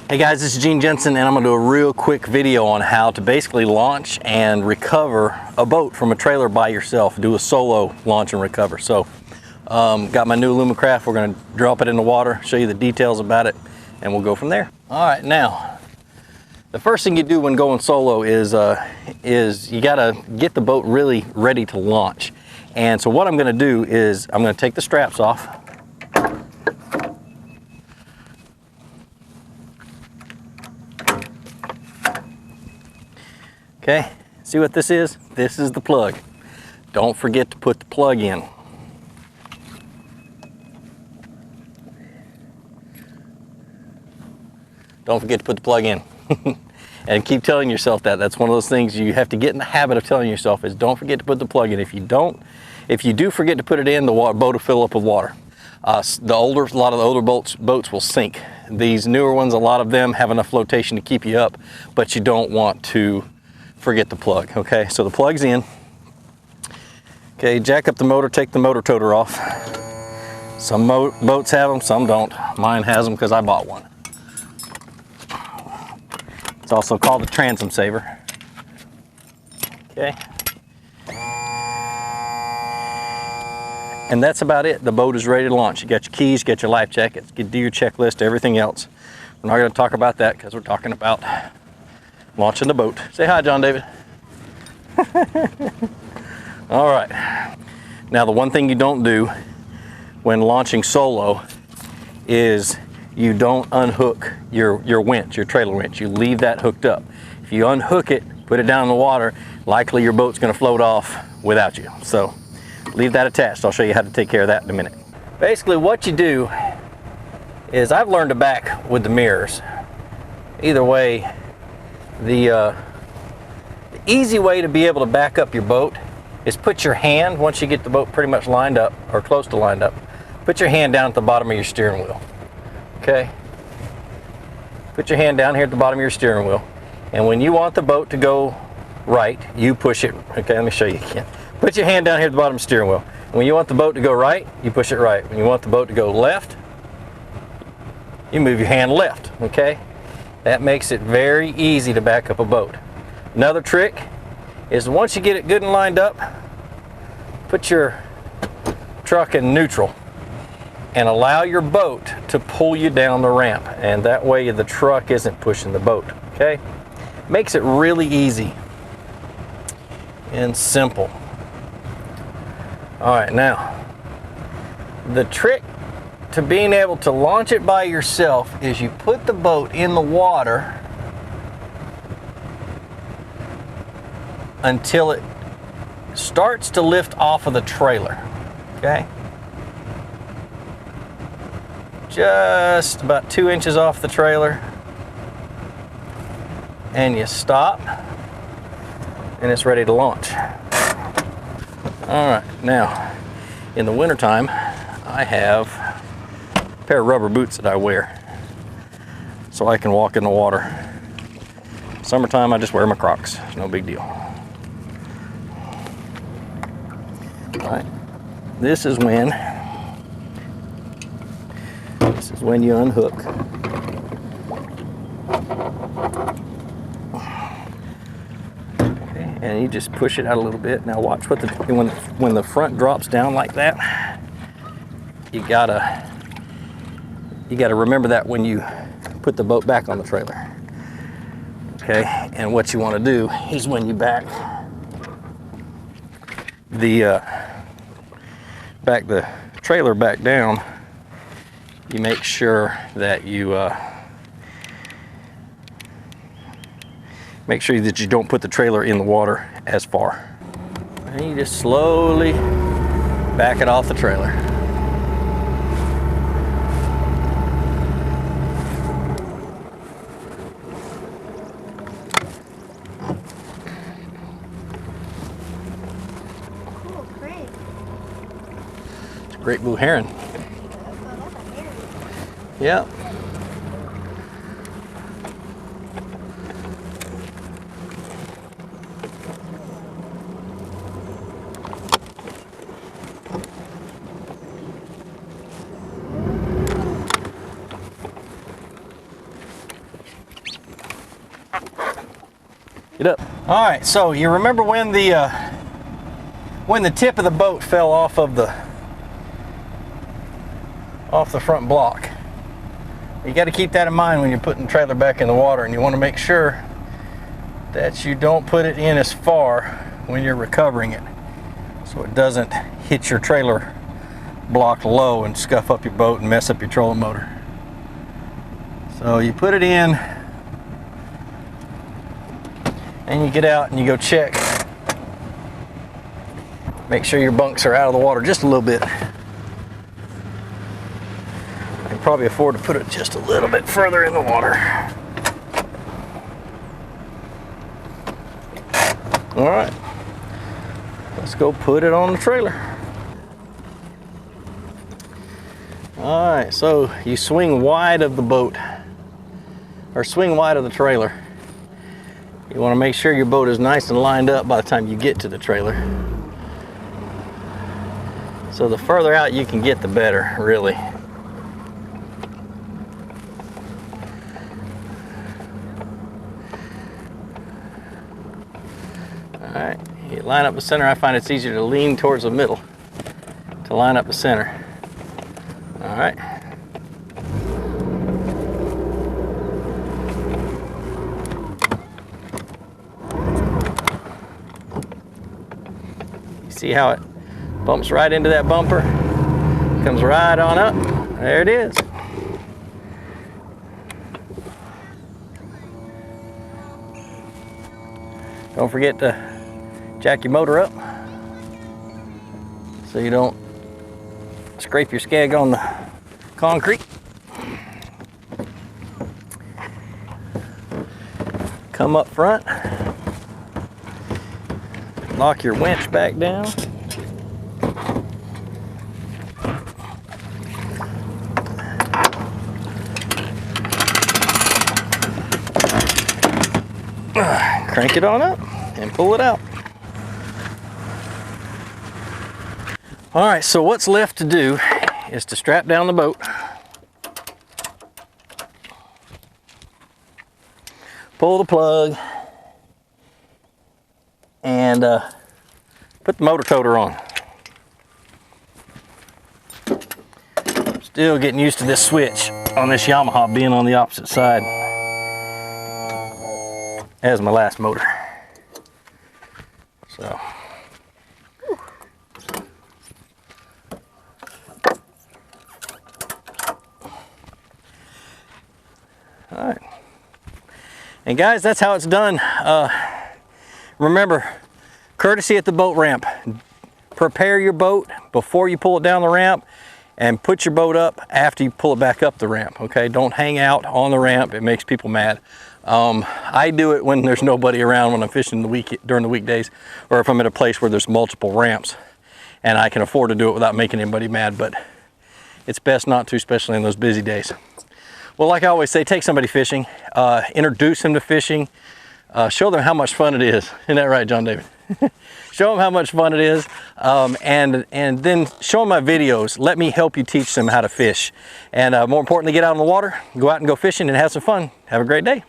Hey guys, this is Gene Jensen and I'm going to do a real quick video on how to basically launch and recover a boat from a trailer by yourself. Do a solo launch and recover. So, got my new Lumicraft. We're going to drop it in the water, show you the details about it, and we'll go from there. All right, now, the first thing you do when going solo is you got to get the boat really ready to launch. And so what I'm going to do is I'm going to take the straps off. Okay, see what this is? This is the plug. Don't forget to put the plug in. Don't forget to put the plug in. And keep telling yourself that. That's one of those things you have to get in the habit of telling yourself is don't forget to put the plug in. If you do forget to put it in, the boat will fill up with water. A lot of the older boats will sink. These newer ones, a lot of them have enough flotation to keep you up, but you don't want to forget the plug. Okay, so the plug's in. Okay, jack up the motor, take the motor toter off. Some boats have them, some don't. Mine has them because I bought one. It's also called the transom saver. Okay. And that's about it. The boat is ready to launch. You got your keys, get your life jackets, do your checklist, everything else. We're not going to talk about that because we're talking about launching the boat. Say hi, John David. All right. Now, the one thing you don't do when launching solo is you don't unhook your winch, your trailer winch. You leave that hooked up. If you unhook it, put it down in the water, likely your boat's going to float off without you. So leave that attached. I'll show you how to take care of that in a minute. Basically, what you do is I've learned to back with the mirrors. Either way, the easy way to be able to back up your boat is put your hand, once you get the boat pretty much lined up or close to lined up, put your hand down at the bottom of your steering wheel. Okay? Put your hand down here at the bottom of your steering wheel, and when you want the boat to go right, you push it. Okay, let me show you again. Put your hand down here at the bottom of the steering wheel. When you want the boat to go right, you push it right. When you want the boat to go left, you move your hand left. Okay? That makes it very easy to back up a boat. Another trick is once you get it good and lined up, put your truck in neutral and allow your boat to pull you down the ramp. And that way the truck isn't pushing the boat. Okay? Makes it really easy and simple. All right, now, the trick to being able to launch it by yourself is you put the boat in the water until it starts to lift off of the trailer. Okay? Just about 2 inches off the trailer. And you stop, and it's ready to launch. All right, now, in the wintertime, I have a pair of rubber boots that I wear so I can walk in the water. Summertime, I just wear my Crocs. It's no big deal. All right, this is when you unhook. Okay, and you just push it out a little bit. Now watch what when the front drops down like that. You gotta remember that when you put the boat back on the trailer. Okay, and what you want to do is when you back the trailer back down, you make sure that you don't put the trailer in the water as far. And you just slowly back it off the trailer. Cool, great. It's a great blue heron. Yeah. Get up. All right, so you remember when the tip of the boat fell off the front block. You got to keep that in mind when you're putting the trailer back in the water, and you want to make sure that you don't put it in as far when you're recovering it, so it doesn't hit your trailer block low and scuff up your boat and mess up your trolling motor. So you put it in, and you get out and you go check. Make sure your bunks are out of the water just a little bit. I can probably afford to put it just a little bit further in the water. All right, let's go put it on the trailer. All right, so you swing wide of the boat, or swing wide of the trailer. You want to make sure your boat is nice and lined up by the time you get to the trailer. So the further out you can get, the better, really. All right, you line up the center. I find it's easier to lean towards the middle to line up the center. All right. You see how it bumps right into that bumper? Comes right on up. There it is. Don't forget to jack your motor up so you don't scrape your skeg on the concrete. Come up front, lock your winch back down. Crank it on up and pull it out. All right, so what's left to do is to strap down the boat, pull the plug, and put the motor toter on. Still getting used to this switch on this Yamaha being on the opposite side as my last motor. So. All right. And guys, that's how it's done. Remember, courtesy at the boat ramp. Prepare your boat before you pull it down the ramp, and put your boat up after you pull it back up the ramp, okay? Don't hang out on the ramp. It makes people mad. I do it when there's nobody around, when I'm fishing during the weekdays, or if I'm at a place where there's multiple ramps and I can afford to do it without making anybody mad, but it's best not to, especially in those busy days. Well, like I always say, take somebody fishing, introduce them to fishing, show them how much fun it is. Isn't that right, John David? Show them how much fun it is, and then show them my videos. Let me help you teach them how to fish. And more importantly, get out on the water, go out and go fishing and have some fun. Have a great day.